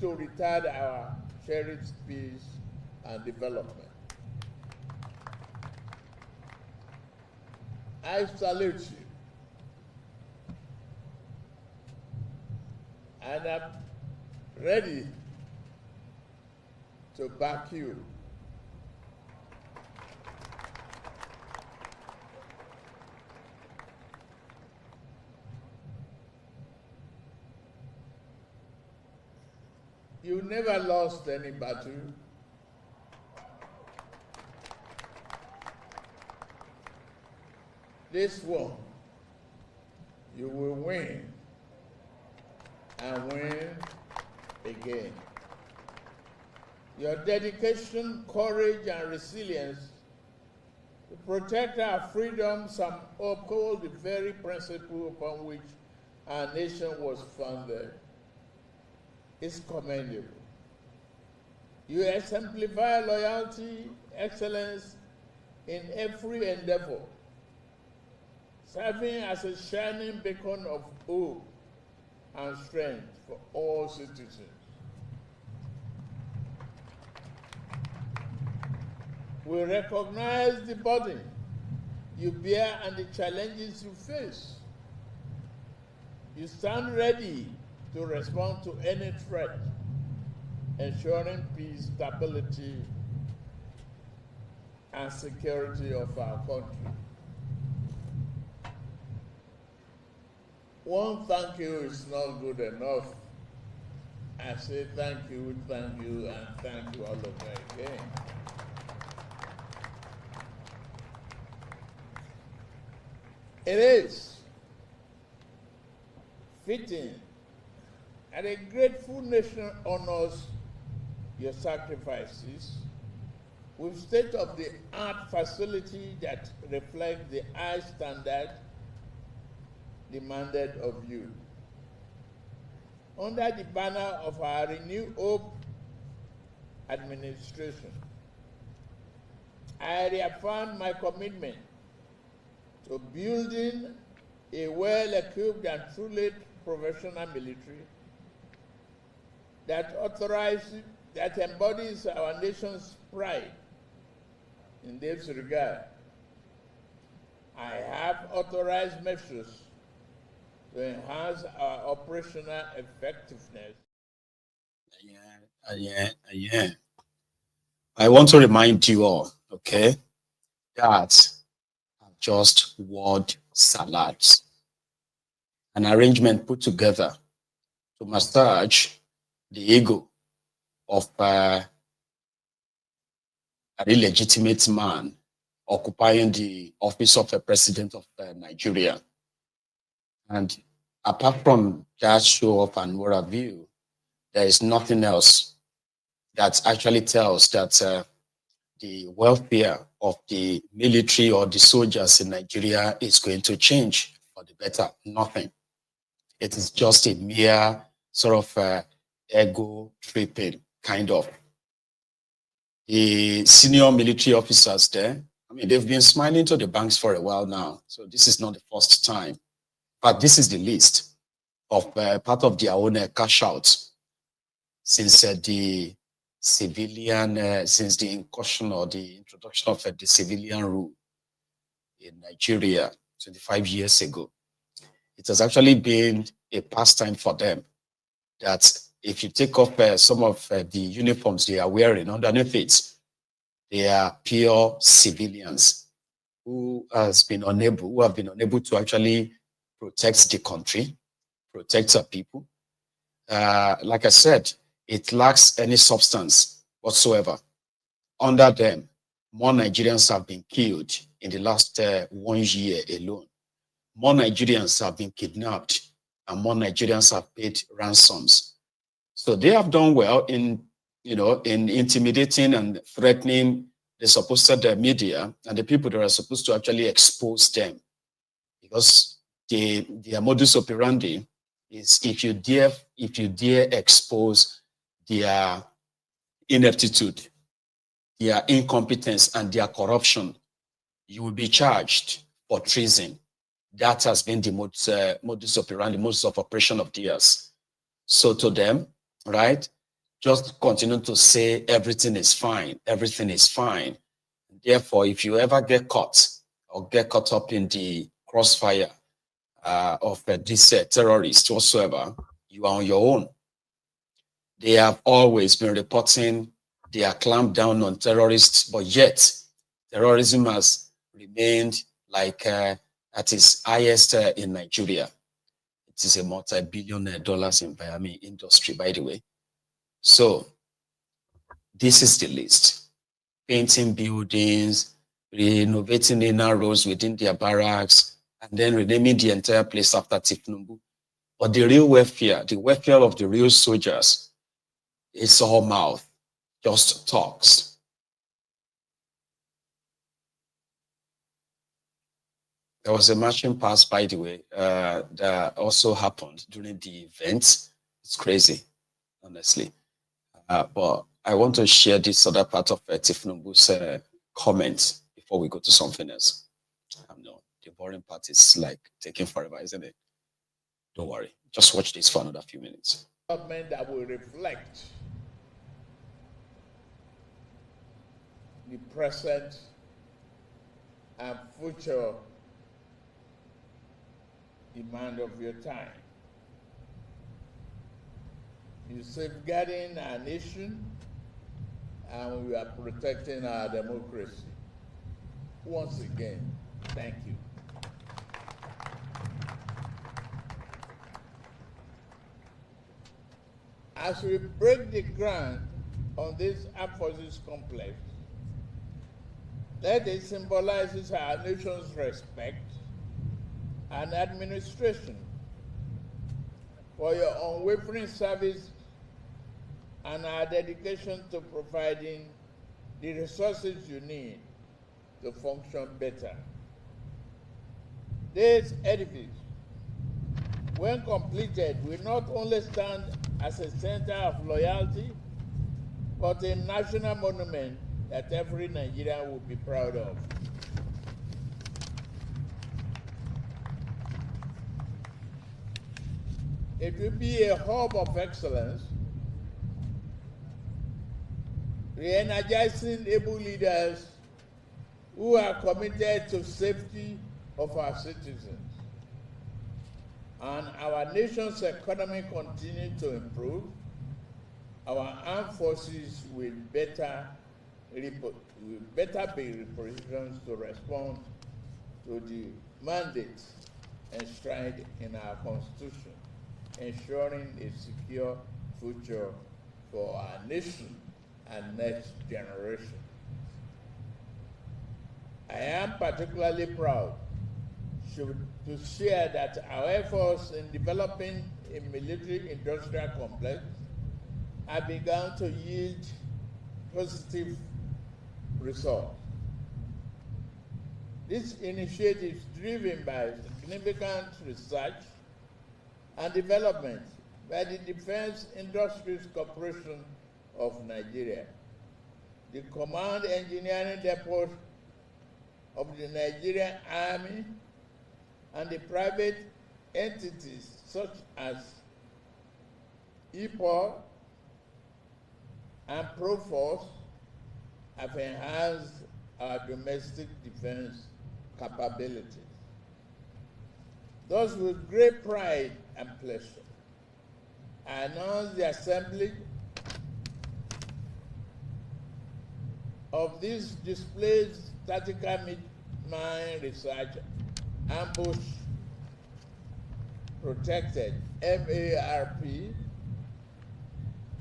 to retard our cherished peace and development. I salute you, and I'm ready to back you. You never lost any battle. This one, you will win and win again. Your dedication, courage, and resilience to protect our freedoms and uphold the very principle upon which our nation was founded is commendable. You exemplify loyalty, excellence in every endeavor, serving as a shining beacon of hope and strength for all citizens. We recognize the burden you bear and the challenges you face. You stand ready to respond to any threat, ensuring peace, stability, and security of our country. One thank you is not good enough. I say thank you, and thank you all over again. It is fitting that a grateful nation honors your sacrifices with state-of-the-art facility that reflect the high standard demanded of you. Under the banner of our Renewed Hope administration, I reaffirm my commitment to building a well-equipped and truly professional military that embodies our nation's pride. In this regard, I have authorized measures to enhance our operational effectiveness. I want to remind you all, okay, that just word salads, an arrangement put together to massage the ego of an illegitimate man occupying the office of a president of Nigeria. And apart from that show of an moral view, there is nothing else that actually tells that the welfare of the military or the soldiers in Nigeria is going to change for the better. Nothing. It is just a mere sort of ego tripping kind of. The senior military officers there, I mean, they've been smiling to the banks for a while now. So this is not the first time. But this is the list of part of their own cash out since the civilian, since the incursion or the introduction of the civilian rule in Nigeria 25 years ago. It has actually been a pastime for them that if you take off some of the uniforms they are wearing underneath it, they are pure civilians who have been unable to actually protect the country, protect our people. Like I said, it lacks any substance whatsoever. Under them, more Nigerians have been killed in the last 1 year alone. More Nigerians have been kidnapped and more Nigerians have paid ransoms. So they have done well in intimidating and threatening the supposed media and the people that are supposed to actually expose them. Because their modus operandi is if you dare expose their ineptitude, their incompetence, and their corruption, you will be charged for treason. That has been the modus operandi, modus of operation of theirs. So to them, right, just continue to say everything is fine, everything is fine. Therefore, if you ever get caught or get caught up in the crossfire of these terrorists whatsoever, you are on your own. They have always been reporting they are clamped down on terrorists, but yet terrorism has remained like at its highest in Nigeria. It is a multi-billion dollars environment industry, by the way. So this is the list. Painting buildings, renovating inner roads within their barracks, and then renaming the entire place after Tinubu. But the real welfare, the welfare of the real soldiers, it's all mouth, just talks. There was a marching past, by the way, that also happened during the event. It's crazy, honestly. But I want to share this other part of Tinubu's comments before we go to something else. No, the boring part is like taking forever, isn't it? Don't worry. Just watch this for another few minutes. Government that will reflect the present and future demand of your time. You're safeguarding our nation, and we are protecting our democracy. Once again, thank you. As we break the ground on this armed forces complex, let it symbolize our nation's respect and administration for your unwavering service and our dedication to providing the resources you need to function better. This edifice, when completed, will not only stand as a center of loyalty, but a national monument that every Nigerian will be proud of. It will be a hub of excellence, re-energizing able leaders who are committed to safety of our citizens. And our nation's economy continue to improve, our armed forces will better be repositioned to respond to the mandates enshrined in our Constitution, ensuring a secure future for our nation and next generation. I am particularly proud to share that our efforts in developing a military-industrial complex have begun to yield positive results. This initiative is driven by significant research and development by the Defense Industries Corporation of Nigeria, the Command Engineering Depot of the Nigerian Army, and the private entities such as EPOL and Proforce have enhanced our domestic defense capabilities. Thus, with great pride and pleasure, I announce the assembly of this displaced tactical mine research ambush protected MARP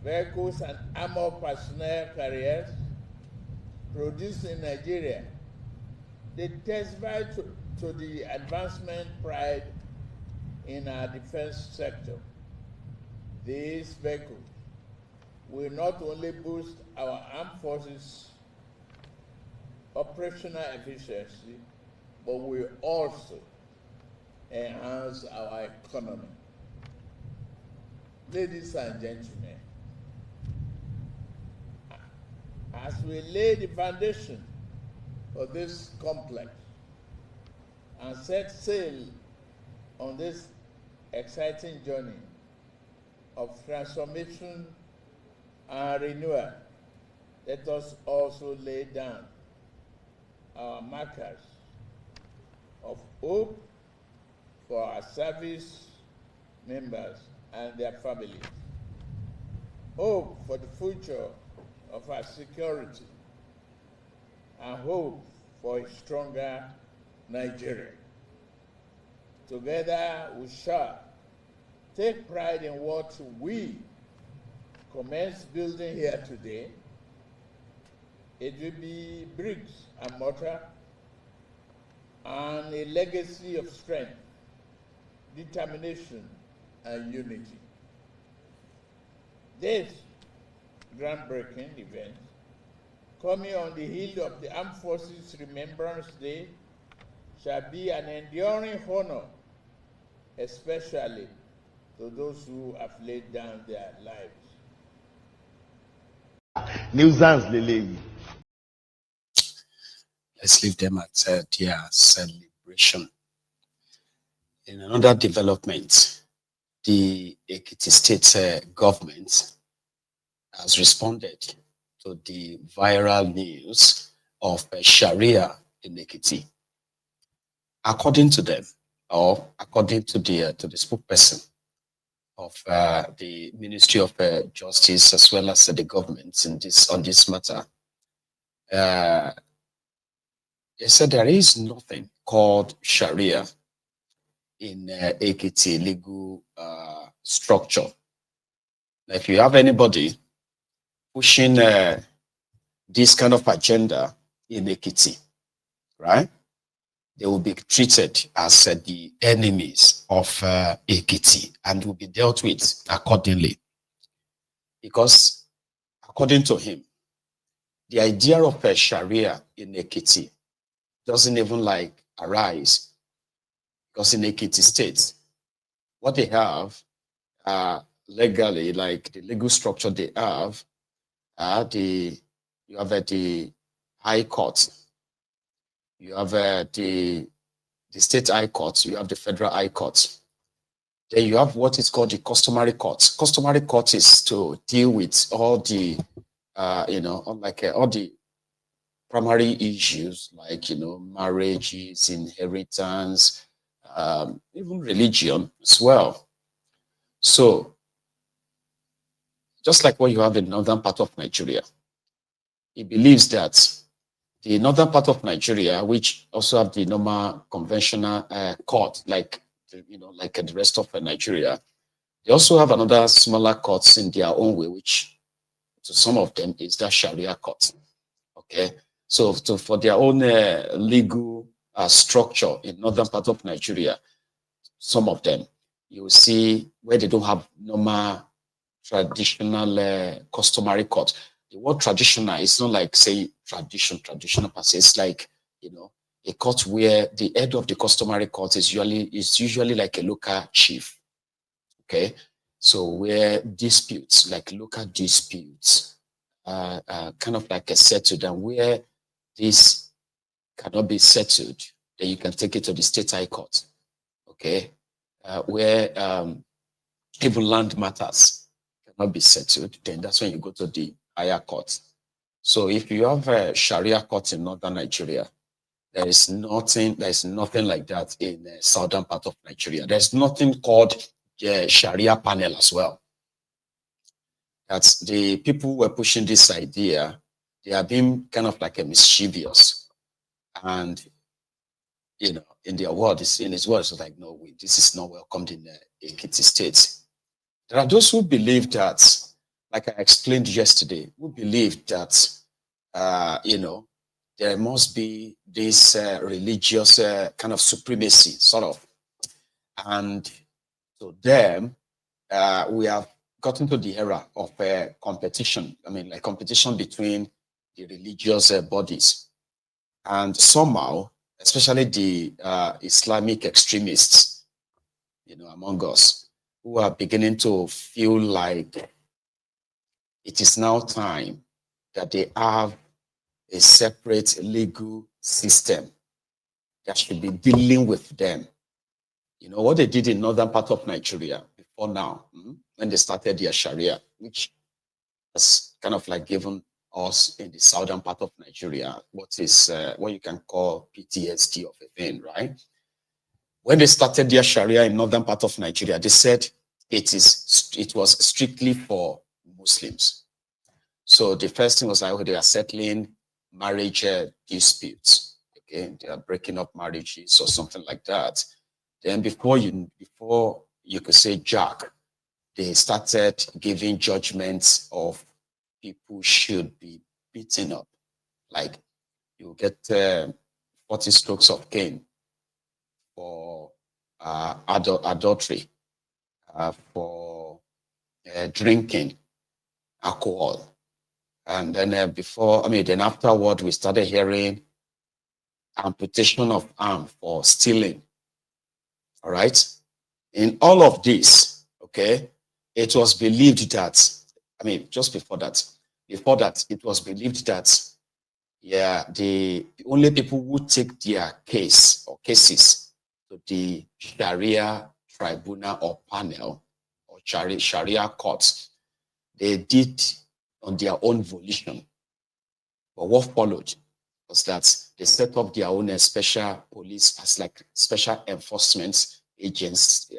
vehicles and armored personnel carriers produced in Nigeria. They testify to the advancement pride in our defense sector. These vehicles will not only boost our armed forces' operational efficiency, but will also enhance our economy. Ladies and gentlemen, as we lay the foundation for this complex and set sail on this exciting journey of transformation and renewal, let us also lay down our markers of hope for our service members and their families, hope for the future of our security, and hope for a stronger Nigeria. Together we shall take pride in what we commence building here today. It will be bricks and mortar and a legacy of strength, determination, and unity. This groundbreaking event, coming on the heel of the Armed Forces Remembrance Day, shall be an enduring honor, especially to those who have laid down their lives. Nuisance Lele. Let's leave them at their celebration. In another development, the Ekiti State government has responded to the viral news of Sharia in Ekiti. According to them, or according to the spokesperson of the Ministry of Justice as well as the government on this matter, they said there is nothing called Sharia in Ekiti legal structure. Now, if you have anybody pushing this kind of agenda in Ekiti, right, they will be treated as the enemies of Ekiti and will be dealt with accordingly. Because according to him, the idea of Sharia in Ekiti doesn't even arise, because in Ekiti State, what they have legally, like the legal structure they have, you have the High Court, you have the State High Court, you have the Federal High Court. Then you have what is called the Customary Court. Customary Court is to deal with all the, all the primary issues like, marriages, inheritance, even religion as well. So, just like what you have in the northern part of Nigeria, he believes that the northern part of Nigeria, which also have the normal conventional court, like the rest of Nigeria, they also have another smaller courts in their own way, which to some of them is the Sharia court. Okay, so for their own legal structure in northern part of Nigeria, some of them you will see where they don't have normal traditional customary court. The word traditional is not like say traditional per se. It's like a court where the head of the customary court is usually like a local chief. Okay, so where disputes, like local disputes, kind of like a settled, and where this cannot be settled, then you can take it to the state high court. Okay, where even land matters cannot be settled, then that's when you go to the higher court. So if you have a Sharia court in northern Nigeria, there is nothing like that in the southern part of Nigeria. There's nothing called Sharia panel as well. That's the people who were pushing this idea. They are being kind of like a mischievous, and in their words, in his words, like, no, this is not welcomed in Ekiti State. There are those who believe that, like I explained yesterday, who believe that there must be this religious kind of supremacy, sort of, and to them, we have gotten to the era of competition. I mean, like competition between the religious bodies, and somehow, especially the Islamic extremists, among us, who are beginning to feel like it is now time that they have a separate legal system that should be dealing with them. What they did in northern part of Nigeria before now, when they started their Sharia, which has kind of like given us in the southern part of Nigeria what you can call PTSD of a thing, right? When they started their Sharia in northern part of Nigeria, they said it was strictly for Muslims. So the first thing was like they are settling marriage disputes. Okay, they are breaking up marriages or something like that. Then before you could say jack, they started giving judgments of people should be beaten up. Like you get 40 strokes of cane for adultery, for drinking alcohol. And then then afterward, we started hearing amputation of arm for stealing. All right. In all of this, okay, it was believed that, just before that, it was believed that, the only people who take their case or cases to the Sharia tribunal or panel or Sharia courts, they did on their own volition. But what followed was that they set up their own special police as like special enforcement agency.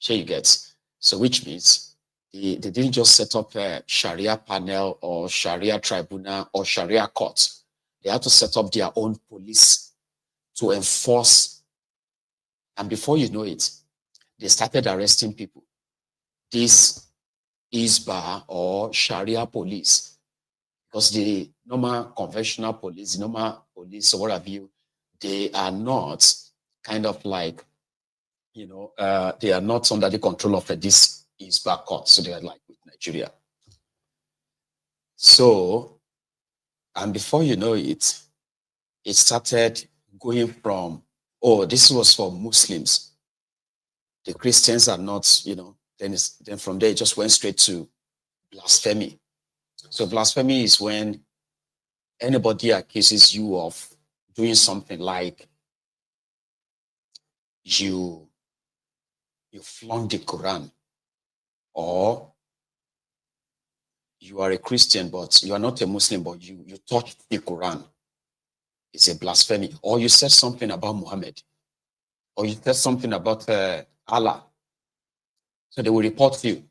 Sure you get. So which means they didn't just set up a Sharia panel or Sharia tribunal or Sharia court. They had to set up their own police to enforce. And before you know it, they started arresting people. This Isba or Sharia police, because the normal conventional police, the normal police, or what have you, they are not kind of like, they are not under the control of this Isba court. So they are like with Nigeria. So, and before you know it, it started going from, this was for Muslims. The Christians are not, then from there it just went straight to blasphemy. So blasphemy is when anybody accuses you of doing something like you flaunt the Quran, or you are a Christian, but you are not a Muslim, but you touched the Quran. It's a blasphemy. Or you said something about Muhammad, or you said something about Allah. So they will report you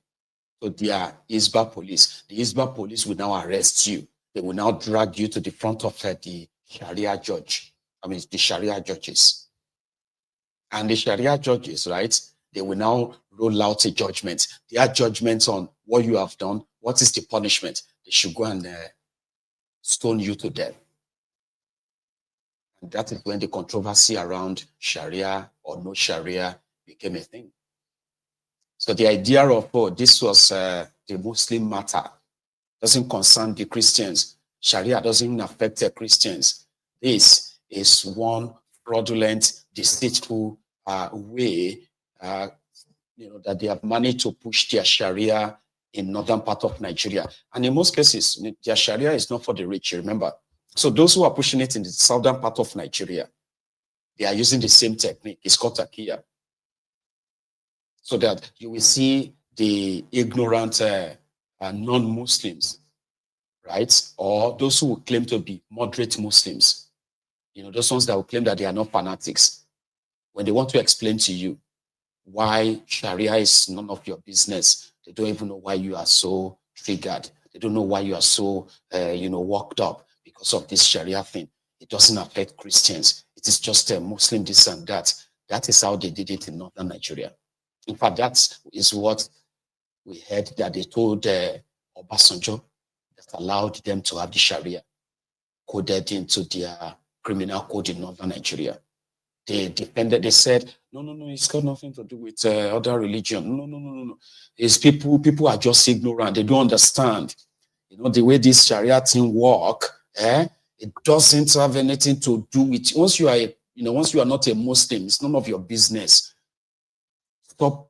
to their Isba police. The Isba police will now arrest you. They will now drag you to the front of the Sharia judge. The Sharia judges. And the Sharia judges, right, they will now roll out a judgment. Their judgment on what you have done, what is the punishment. They should go and stone you to death. And that is when the controversy around Sharia or no Sharia became a thing. So the idea of, this was the Muslim matter, doesn't concern the Christians. Sharia doesn't affect the Christians. This is one fraudulent, deceitful way, that they have managed to push their Sharia in northern part of Nigeria. And in most cases, their Sharia is not for the rich, remember. So those who are pushing it in the southern part of Nigeria, they are using the same technique. It's called Takia. So that you will see the ignorant non-Muslims, right? Or those who claim to be moderate Muslims, those ones that will claim that they are not fanatics. When they want to explain to you why Sharia is none of your business, they don't even know why you are so triggered. They don't know why you are so, worked up because of this Sharia thing. It doesn't affect Christians. It is just a Muslim this and that. That is how they did it in northern Nigeria. In fact, that is what we heard that they told Obasanjo that allowed them to have the Sharia coded into their criminal code in northern Nigeria. They defended, they said, no, it's got nothing to do with other religion. No. It's people are just ignorant. They don't understand. The way this Sharia thing work, it doesn't have anything to do with, once you are not a Muslim, it's none of your business. Stop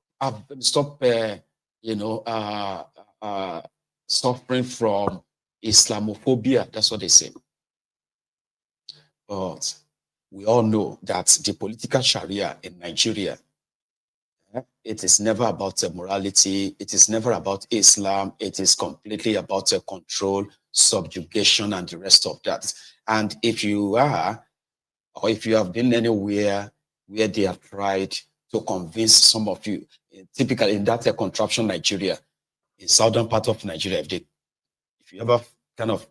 suffering from Islamophobia. That's what they say. But we all know that the political Sharia in Nigeria It is never about morality. It is never about Islam. It is completely about control, subjugation, and the rest of that. And if you are, or if you have been anywhere where they have tried to convince some of you, typically in that contraption Nigeria, in southern part of Nigeria, if you ever kind of